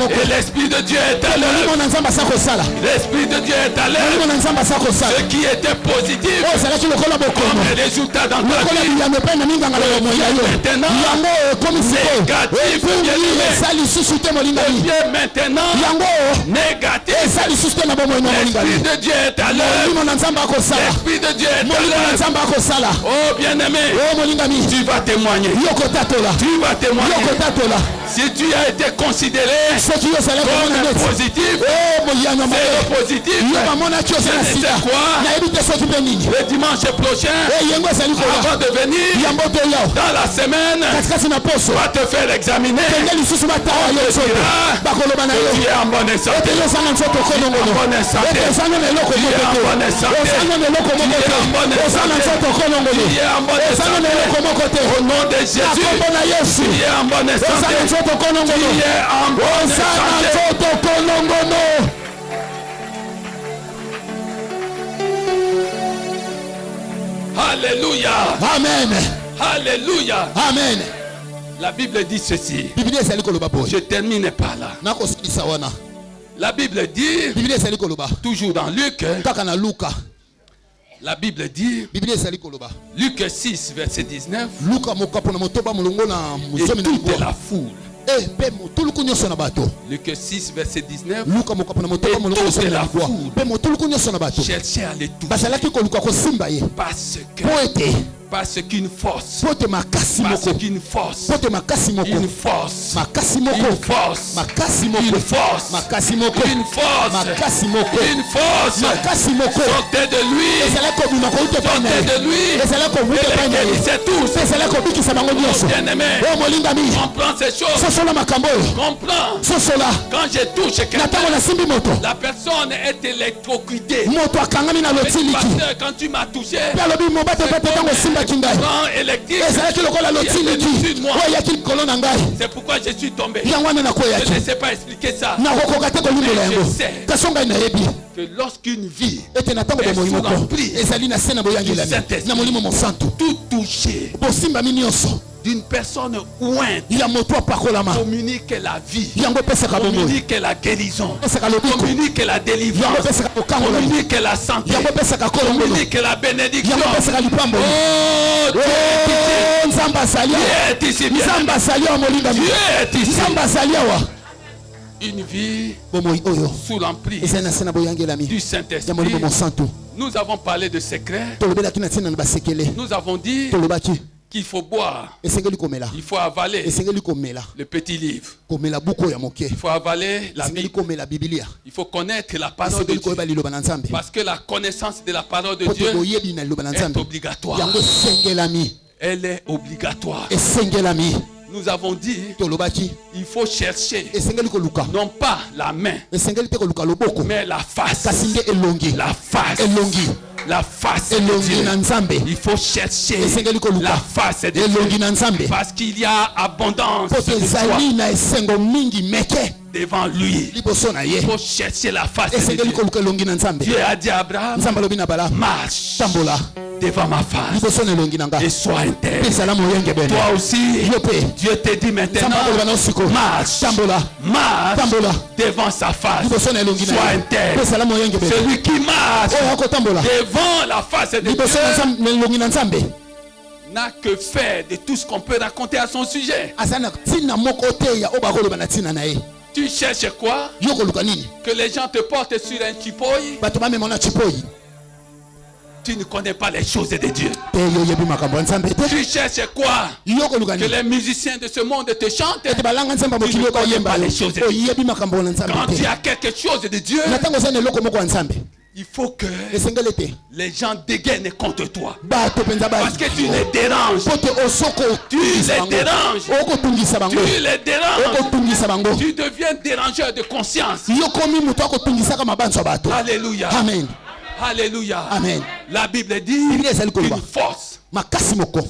Et l'Esprit de Dieu est à l'œuvre. L'Esprit de Dieu est à l'œuvre. Ce qui était positif comme résultat dans ta vie maintenant négatif. Devient maintenant négatif. L'Esprit de Dieu est à l'œuvre. L'Esprit de Dieu est à l'œuvre. Oh bien-aimé, tu vas témoigner. Tu vas témoigner. Si tu as été considéré comme positif, c'est le positif. Je sais quoi? Le dimanche prochain, avant de venir, dans la semaine, on va te faire examiner. On te dira que tu es en bonne santé. Au nom de Jésus, tu es en bonne santé. Alléluia. Amen. Alléluia. Amen. La Bible dit ceci. Je termine par là. La Bible dit, toujours dans Luc, La Bible dit, Luc 6, verset 19, et toute la foule. Luc 6, verset 19, et toute la foule cherchait à les toucher. Parce qu'une force, une force sortait de lui, c'est tout. Bien-aimé, comprends ces choses. Comprends. Quand je touche quelqu'un, la personne est électrocutée. Quand tu m'as touché, c'est pourquoi je suis tombé. Je ne sais pas expliquer ça. Mais je sais que lorsqu'une vie est sous l'emprise du Saint-Esprit, tout touché d'une personne ointe communique la vie, communique la guérison, communique la délivrance, communique la santé, communique la bénédiction. Une vie sous l'emprise du Saint-Esprit. Nous avons parlé de secrets. Nous avons dit qu'il faut boire, il faut avaler le petit livre, il faut avaler la Bible, il faut connaître la parole de Dieu, parce que la connaissance de la parole de Dieu est obligatoire. Elle est obligatoire. Nous avons dit il faut chercher non pas la main, mais la face. La face. La face de Dieu. Il faut chercher la face de Dieu, parce qu'il y a abondance de foi devant lui. Il faut chercher la face de Dieu. Dieu a dit à Abraham, marche devant ma face et sois intègre. Toi aussi, Dieu te dit maintenant, marche devant sa face, sois intègre. Celui qui marche devant la face de Dieu n'a que faire de tout ce qu'on peut raconter à son sujet. Tu cherches quoi? Que les gens te portent sur un chipoï. Tu ne connais pas les choses de Dieu. Tu cherches quoi? Que les musiciens de ce monde te chantent. Tu ne connais pas les choses de Dieu. Quand tu as quelque chose de Dieu, il faut que les gens dégainent contre toi. Parce que tu les déranges. Tu les déranges. Tu les déranges. Tu deviens dérangeur de conscience. Alléluia. Amen. Alléluia. Amen. La Bible dit qu'une force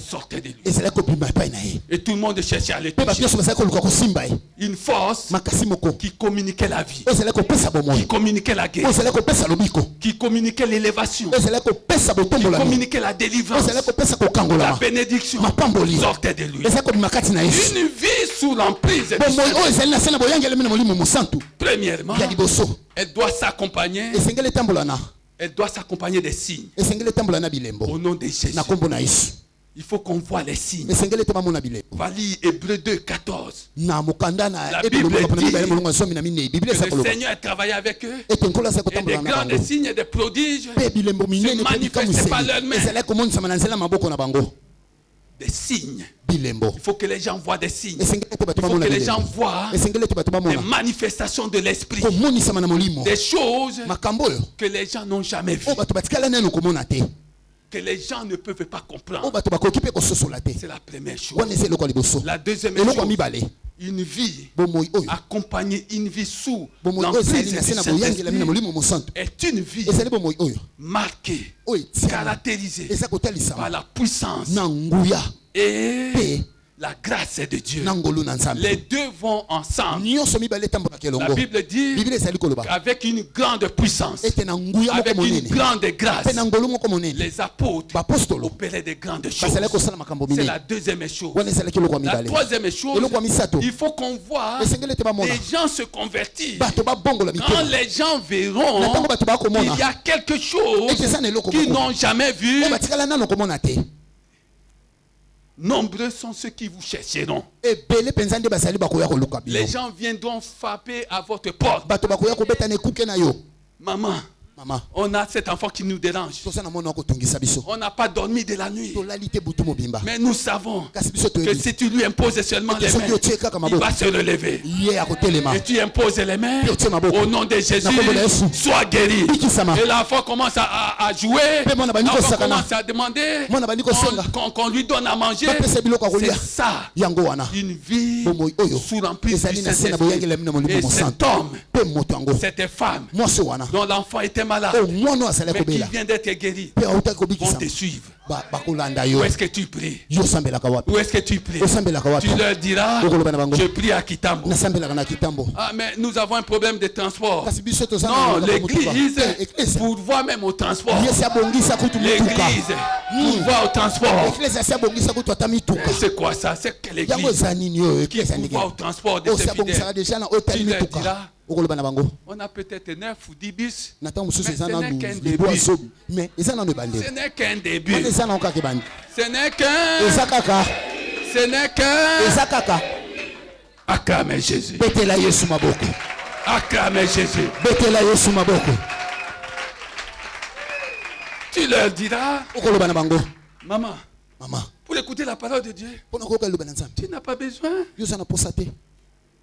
sortait de lui. Et tout le monde cherchait à le toucher. Une force qui communiquait la vie, qui communiquait la guérison, qui communiquait l'élévation, qui communiquait la délivrance, la bénédiction sortait de lui. Une vie sous l'emprise du Saint-Esprit. Premièrement, elle doit s'accompagner. Elle doit s'accompagner des signes. Au nom de Jésus. Il faut qu'on voit les signes. Va lire Hébreux 2, 14. La Bible dit que le Seigneur a travaillé avec eux. Et des grands signes et des prodiges se manifestent par leurs mains. Des signes. Il faut que les gens voient des signes. Il faut que les gens voient des manifestations de l'esprit. Des choses que les gens n'ont jamais vues. Que les gens ne peuvent pas comprendre. C'est la première chose. La deuxième chose, une vie accompagnée, une vie sous l'emprise du Saint-Esprit est une vie marquée, caractérisée par la puissance et la grâce de Dieu. Les deux vont ensemble. La Bible dit qu'avec une grande puissance, avec une grande grâce, les apôtres opéraient de grandes choses. C'est la deuxième chose. La troisième chose, il faut qu'on voit les gens se convertir. Quand les gens verront qu'il y a quelque chose qu'ils n'ont jamais vu, nombreux sont ceux qui vous chercheront. Les gens viendront frapper à votre porte. Maman, on a cet enfant qui nous dérange. On n'a pas dormi de la nuit. Mais nous savons que si tu lui imposes seulement les mains, il va se relever. Et tu imposes les mains au nom de Jésus, sois guéri. Et l'enfant commence à jouer. L'enfant commence à demander qu'on lui donne à manger. C'est ça, une vie sous l'emprise du Saint-Esprit. Et cet homme, cette femme dont l'enfant était malade, mais qui vient d'être guéri, vont te suivre. Où est-ce que tu pries? Où est-ce que tu pries? Tu leur diras, je prie à Kitambo. Ah, mais nous avons un problème de transport. Non, l'église pourvoit même au transport. L'église pourvoit au transport. C'est quoi ça? C'est quelle église qui pourvoit au transport de ses fidèles? Tu leur diras, on a peut-être 9 ou 10 bus, mais ce n'est qu'un début. Ce n'est qu'un début. Ce n'est qu'un. Acclamez Jésus. Acclamez Jésus. Tu leur diras, maman, pour écouter la parole de Dieu, tu n'as pas besoin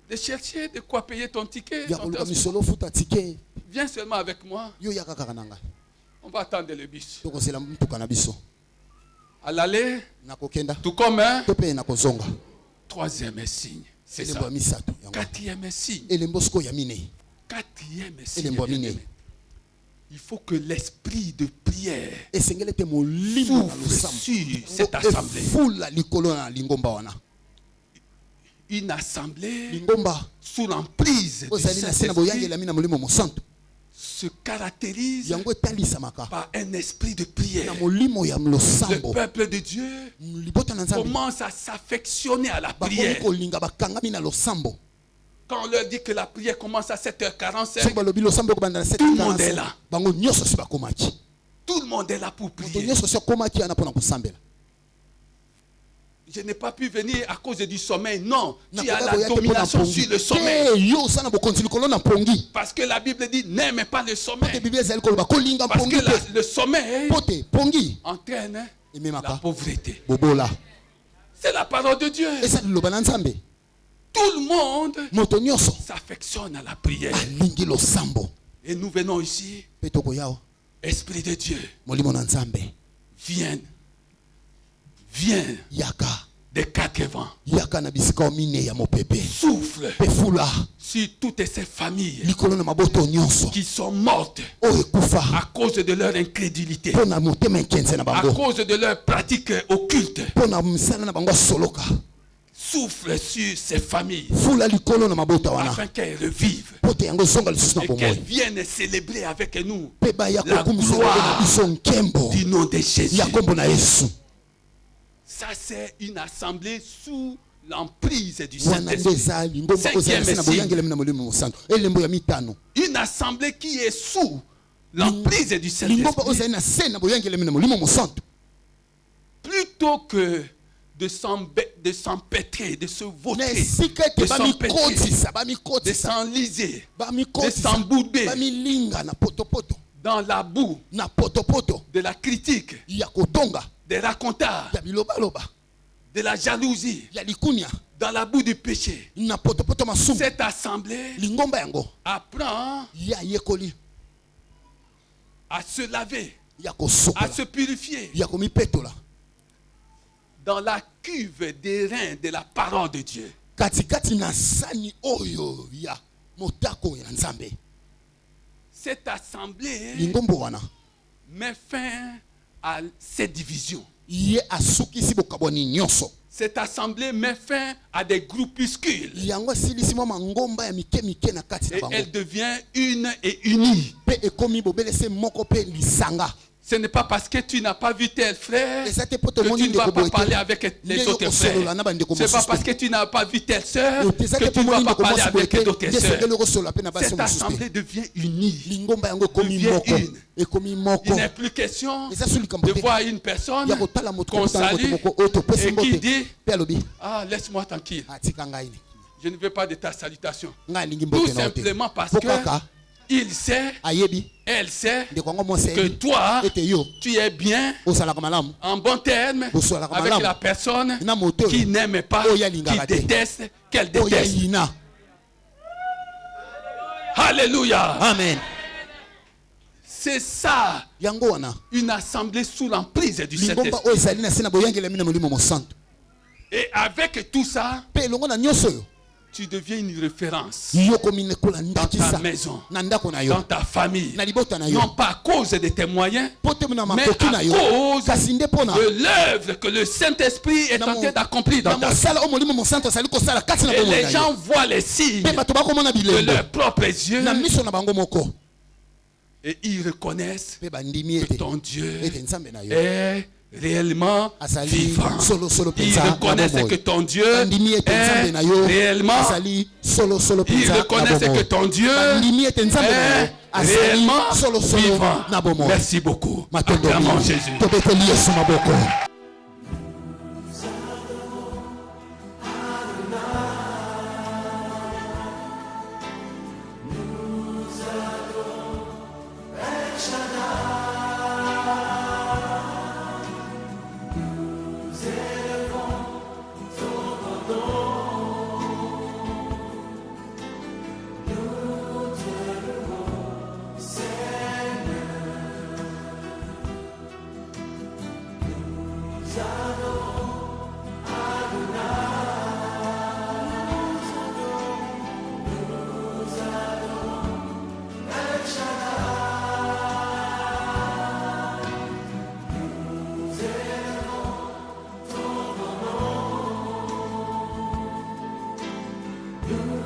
de chercher de quoi payer ton ticket. Viens seulement avec moi. On va attendre le bus. À l'aller, tout comme un troisième signe. C'est ça. Quatrième signe. Quatrième signe. Il faut que l'esprit de prière souffle sur cette assemblée. Une assemblée sous l'emprise du Saint-Esprit se caractérise par un esprit de prière. Le peuple de Dieu commence à s'affectionner à la prière. Quand on leur dit que la prière commence à 7h45, tout le monde est là. Tout le monde est là pour prier. Je n'ai pas pu venir à cause du sommeil. Non, tu as la domination sur le sommeil. Parce que la Bible dit n'aime pas le sommeil. Parce que le sommeil entraîne la pauvreté. C'est la parole de Dieu. Tout le monde s'affectionne à la prière. Et nous venons ici. Esprit de Dieu, viens. Viens des quatre vents. Souffle sur toutes ces familles qui sont mortes à cause de leur incrédulité, à cause de leur pratique occulte. Souffle sur ces familles afin qu'elles revivent et qu'elles viennent célébrer avec nous la gloire du nom de Jésus. Ça, c'est une assemblée sous l'emprise du Saint-Esprit. Cinquième signe. Une assemblée qui est sous l'emprise du Saint-Esprit. Plutôt que de s'empêtrer, de se voter, de s'enliser, de s'embourber dans la boue de la critique, des racontards, de la jalousie, dans la boue du péché. Cette assemblée apprend à se laver, à se purifier dans la cuve des reins de la parole de Dieu. Cette assemblée met fin à cette division. Cette assemblée met fin à des groupuscules. Et elle devient une et unie. Ce n'est pas parce que tu n'as pas vu tel frère que tu ne vas pas parler avec les autres frères. Ce n'est pas parce que tu n'as pas vu telle soeur que tu ne vas pas parler avec d'autres soeurs. Cette assemblée devient unie. Devient une. Il n'est plus question de voir une personne qu'on salue et qui dit « Ah, laisse-moi tranquille. Je ne veux pas de ta salutation. » Tout simplement parce que il sait, elle sait que toi, tu es bien, en bon terme, avec la personne qui n'aime pas, qui déteste, qu'elle déteste. Alléluia. Amen. C'est ça, une assemblée sous l'emprise du Saint-Esprit. Et avec tout ça, tu deviens une référence dans ta maison, dans ta famille. Non pas à cause de tes moyens, mais à cause de l'œuvre que le Saint-Esprit est en train d'accomplir dans ta vie. Et les gens voient les signes de leurs propres yeux. Et ils reconnaissent que ton Dieu est réellement vivant. Ils reconnaissent que ton Dieu est réellement. Ils reconnaissent que ton Dieu est réellement vivant. Merci beaucoup. Acclamons Jésus. You